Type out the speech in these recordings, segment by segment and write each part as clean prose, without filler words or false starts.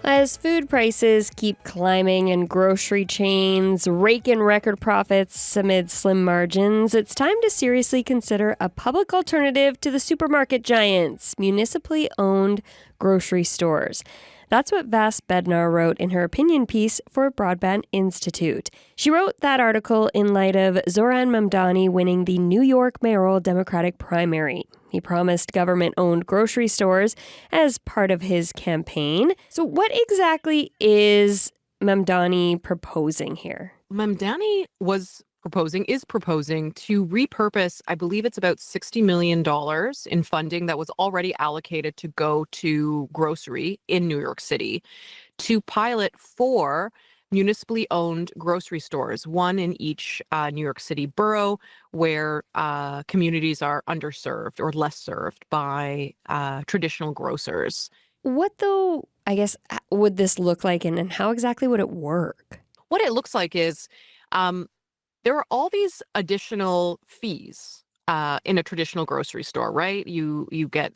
As food prices keep climbing and grocery chains rake in record profits amid slim margins, it's time to seriously consider a public alternative to the supermarket giants, municipally owned grocery stores. That's what Vass Bednar wrote in her opinion piece for Broadband Institute. She wrote that article in light of Zohran Mamdani winning the New York mayoral Democratic primary. He promised government-owned grocery stores as part of his campaign. So what exactly is Mamdani proposing here? Mdani is proposing to repurpose, I believe it's about $60 million in funding that was already allocated to go to grocery in New York City to pilot 4 municipally owned grocery stores, one in each New York City borough where communities are underserved or less served by traditional grocers. What, though, I guess, would this look like and how exactly would it work? What it looks like is there are all these additional fees in a traditional grocery store, right?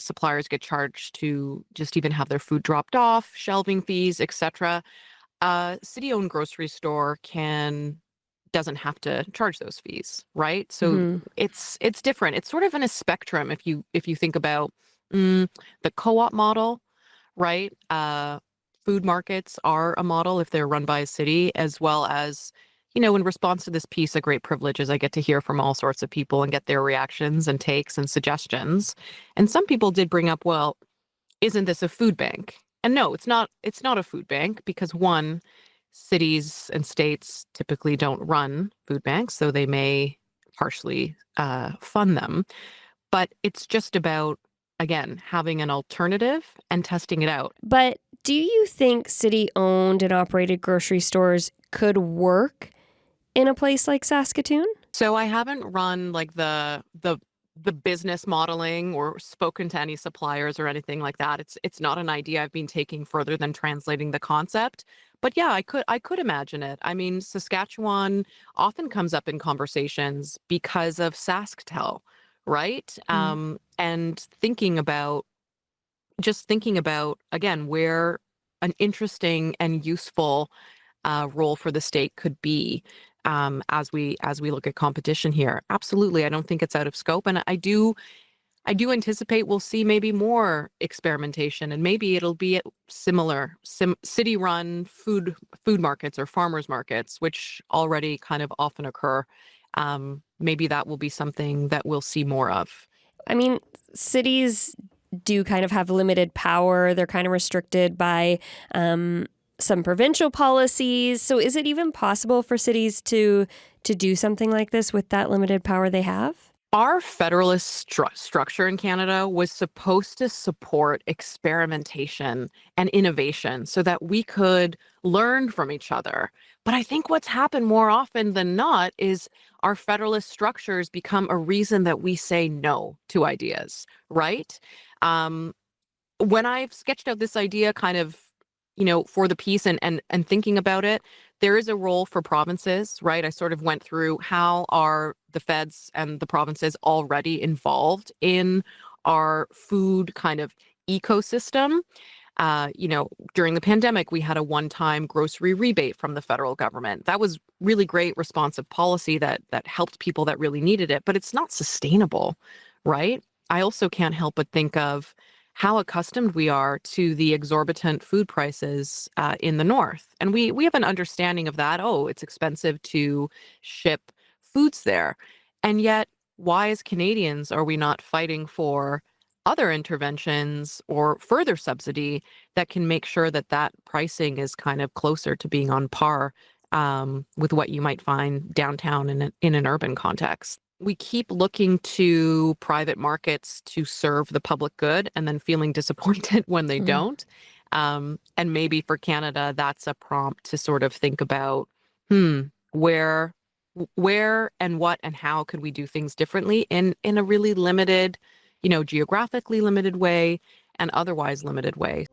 Suppliers get charged to just even have their food dropped off, shelving fees, etc. A city-owned grocery store doesn't have to charge those fees, right? So it's different. It's sort of in a spectrum if you think about the co-op model, right? Food markets are a model if they're run by a city, as well as, in response to this piece, a great privilege is I get to hear from all sorts of people and get their reactions and takes and suggestions. And some people did bring up, well, isn't this a food bank? And no, it's not a food bank because, one, cities and states typically don't run food banks, so they may partially fund them. But it's just about, again, having an alternative and testing it out. But do you think city-owned and operated grocery stores could work in a place like Saskatoon? So I haven't run like the business modeling or spoken to any suppliers or anything like that. It's not an idea I've been taking further than translating the concept. But yeah, I could imagine it. I mean, Saskatchewan often comes up in conversations because of SaskTel, right? And thinking about again where an interesting and useful role for the state could be as we look at competition here. Absolutely, I don't think it's out of scope, and I do anticipate we'll see maybe more experimentation, and maybe it'll be at similar city-run food markets or farmers markets, which already kind of often occur. Maybe that will be something that we'll see more of. I mean, cities do kind of have limited power. They're kind of restricted by some provincial policies. So is it even possible for cities to do something like this with that limited power they have? Our federalist structure in Canada was supposed to support experimentation and innovation so that we could learn from each other. But I think what's happened more often than not is our federalist structures become a reason that we say no to ideas, right? When I've sketched out this idea kind of, for the piece and thinking about it, there is a role for provinces, right? I sort of went through how are the feds and the provinces already involved in our food kind of ecosystem. During the pandemic, we had a one-time grocery rebate from the federal government. That was really great responsive policy that helped people that really needed it, but it's not sustainable, right? I also can't help but think of how accustomed we are to the exorbitant food prices in the north. And we have an understanding of that. Oh, it's expensive to ship foods there. And yet, why as Canadians are we not fighting for other interventions or further subsidy that can make sure that pricing is kind of closer to being on par with what you might find downtown in an urban context? We keep looking to private markets to serve the public good and then feeling disappointed when they don't. And maybe for Canada, that's a prompt to sort of think about, where and what and how could we do things differently in a really limited, geographically limited way and otherwise limited way.